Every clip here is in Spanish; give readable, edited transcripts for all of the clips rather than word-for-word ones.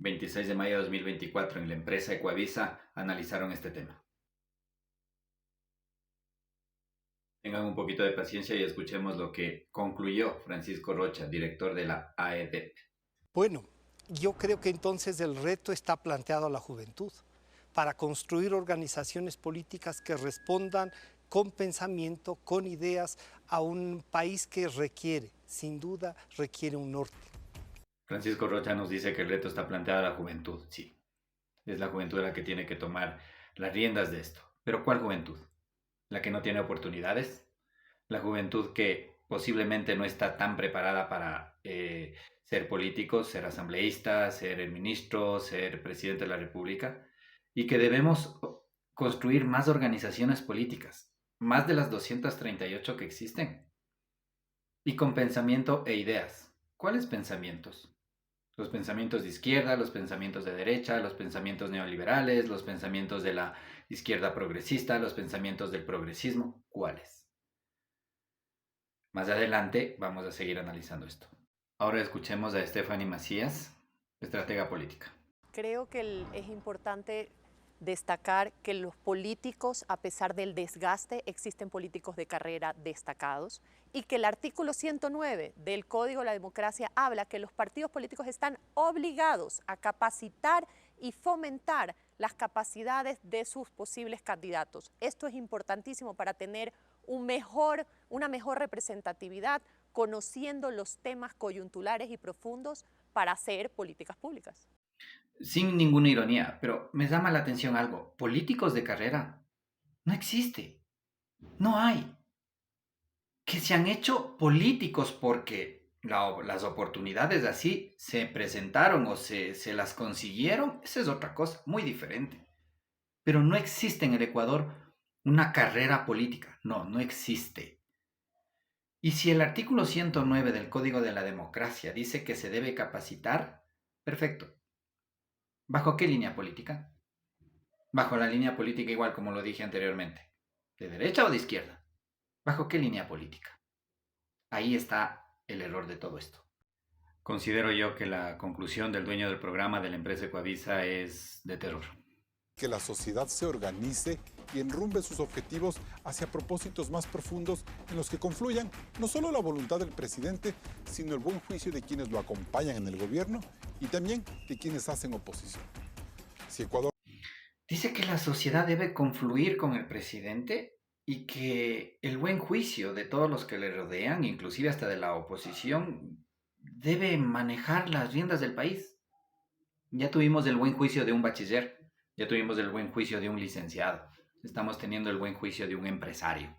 26 de mayo de 2024 en la empresa Ecuavisa analizaron este tema. Tengan un poquito de paciencia y escuchemos lo que concluyó Francisco Rocha, director de la AEDEP. Bueno, yo creo que entonces el reto está planteado a la juventud para construir organizaciones políticas que respondan con pensamiento, con ideas a un país que requiere, sin duda, requiere un norte. Francisco Rocha nos dice que el reto está planteado a la juventud. Sí, es la juventud la que tiene que tomar las riendas de esto. ¿Pero cuál juventud? ¿La que no tiene oportunidades? ¿La juventud que posiblemente no está tan preparada para ser políticos, ser asambleístas, ser ministro, ser presidente de la República? Y que debemos construir más organizaciones políticas, más de las 238 que existen, y con pensamiento e ideas. ¿Cuáles pensamientos? Los pensamientos de izquierda, los pensamientos de derecha, los pensamientos neoliberales, los pensamientos de la izquierda progresista, los pensamientos del progresismo. ¿Cuáles? Más adelante vamos a seguir analizando esto. Ahora escuchemos a Stephanie Macías, estratega política. Creo que es importante destacar que los políticos, a pesar del desgaste, existen políticos de carrera destacados y que el artículo 109 del Código de la Democracia habla que los partidos políticos están obligados a capacitar y fomentar las capacidades de sus posibles candidatos. Esto es importantísimo para tener una mejor representatividad, conociendo los temas coyunturales y profundos para hacer políticas públicas. Sin ninguna ironía, pero me llama la atención algo. Políticos de carrera no existe. No hay. Que se han hecho políticos porque las oportunidades así se presentaron o se las consiguieron, esa es otra cosa, muy diferente. Pero no existe en el Ecuador una carrera política. No, no existe. Y si el artículo 109 del Código de la Democracia dice que se debe capacitar, perfecto. ¿Bajo qué línea política? Bajo la línea política igual como lo dije anteriormente. ¿De derecha o de izquierda? ¿Bajo qué línea política? Ahí está el error de todo esto. Considero yo que la conclusión del dueño del programa de la empresa Ecuavisa es de terror. Que la sociedad se organice y enrumbe sus objetivos hacia propósitos más profundos en los que confluyan no solo la voluntad del presidente, sino el buen juicio de quienes lo acompañan en el gobierno y también de quienes hacen oposición. Si Ecuador dice que la sociedad debe confluir con el presidente y que el buen juicio de todos los que le rodean, inclusive hasta de la oposición, debe manejar las riendas del país. Ya tuvimos el buen juicio de un bachiller, ya tuvimos el buen juicio de un licenciado, estamos teniendo el buen juicio de un empresario.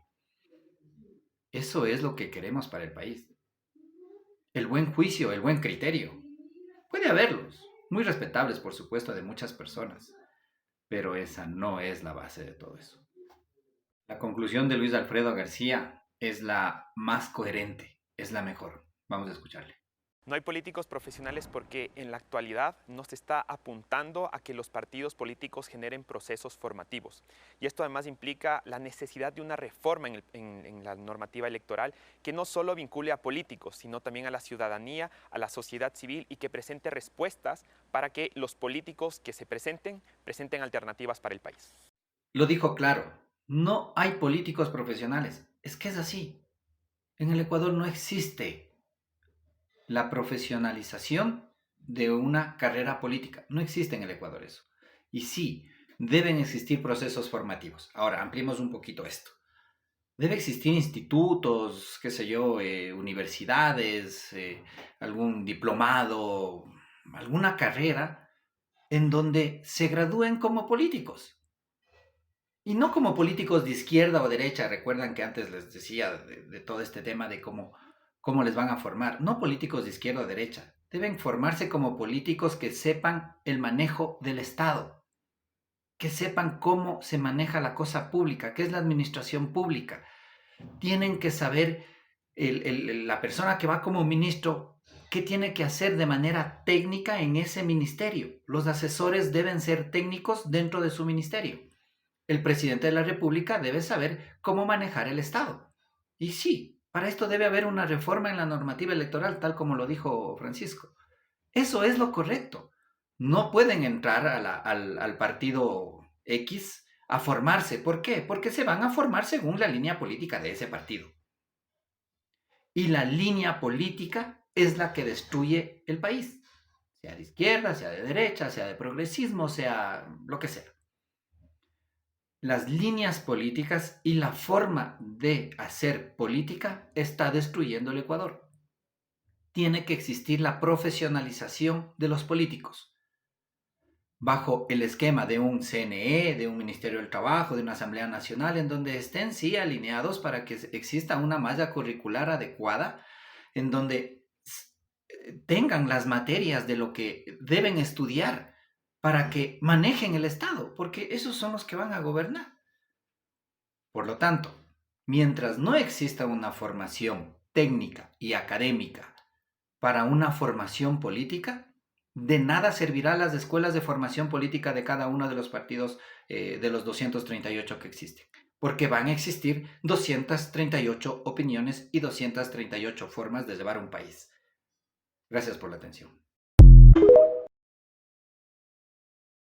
Eso es lo que queremos para el país. El buen juicio, el buen criterio. Puede haberlos, muy respetables por supuesto de muchas personas, pero esa no es la base de todo eso. La conclusión de Luis Alfredo García es la más coherente, es la mejor. Vamos a escucharle. No hay políticos profesionales porque en la actualidad no se está apuntando a que los partidos políticos generen procesos formativos. Y esto además implica la necesidad de una reforma en la normativa electoral que no solo vincule a políticos, sino también a la ciudadanía, a la sociedad civil y que presente respuestas para que los políticos que se presenten alternativas para el país. Lo dijo claro, no hay políticos profesionales. Es que es así. En el Ecuador no existe la profesionalización de una carrera política. No existe en el Ecuador eso. Y sí, deben existir procesos formativos. Ahora, ampliemos un poquito esto. Debe existir institutos, qué sé yo, universidades, algún diplomado, alguna carrera en donde se gradúen como políticos. Y no como políticos de izquierda o derecha. Recuerdan que antes les decía de todo este tema de cómo les van a formar. No políticos de izquierda o derecha. Deben formarse como políticos que sepan el manejo del Estado, que sepan cómo se maneja la cosa pública, qué es la administración pública. Tienen que saber la persona que va como ministro qué tiene que hacer de manera técnica en ese ministerio. Los asesores deben ser técnicos dentro de su ministerio. El presidente de la República debe saber cómo manejar el Estado. Y sí, para esto debe haber una reforma en la normativa electoral, tal como lo dijo Francisco. Eso es lo correcto. No pueden entrar al partido X a formarse. ¿Por qué? Porque se van a formar según la línea política de ese partido. Y la línea política es la que destruye el país, sea de izquierda, sea de derecha, sea de progresismo, sea lo que sea. Las líneas políticas y la forma de hacer política está destruyendo el Ecuador. Tiene que existir la profesionalización de los políticos, bajo el esquema de un CNE, de un Ministerio del Trabajo, de una Asamblea Nacional, en donde estén sí alineados para que exista una malla curricular adecuada, en donde tengan las materias de lo que deben estudiar para que manejen el Estado, porque esos son los que van a gobernar. Por lo tanto, mientras no exista una formación técnica y académica para una formación política, de nada servirá las escuelas de formación política de cada uno de los partidos de los 238 que existen, porque van a existir 238 opiniones y 238 formas de llevar un país. Gracias por la atención.